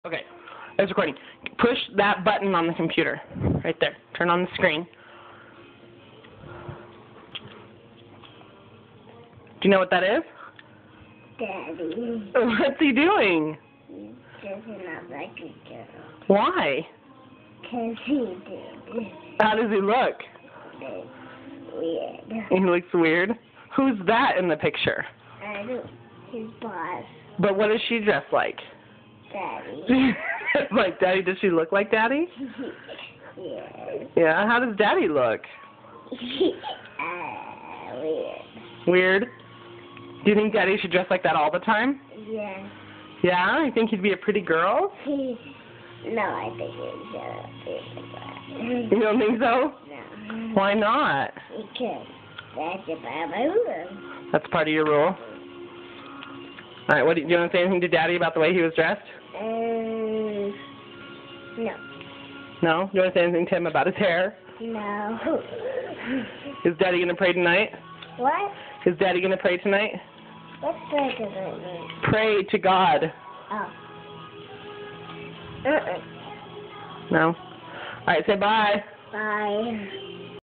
Okay, it's recording. Push that button on the computer. Right there. Turn on the screen. Do you know what that is? Daddy. What's he doing? He does not like a girl. Why? 'Cause he did. How does he look? That's weird. He looks weird. Who's that in the picture? I don't. His boss. But what does she dress like? Daddy. Like Daddy? Does she look like Daddy? Yes. Yeah. How does Daddy look? Weird. Weird. Do you think Daddy should dress like that all the time? Yes. Yeah. You think he'd be a pretty girl? No, I think he should be like You don't think so? No. Why not? Because that's about my room. That's part of your rule. All right. What do you want to say anything to Daddy about the way he was dressed? No. No. Do you want to say anything to him about his hair? No. Is Daddy gonna pray tonight? What? Is Daddy gonna pray tonight? What's that gonna mean? Pray to God. Oh. No. All right. Say bye. Bye.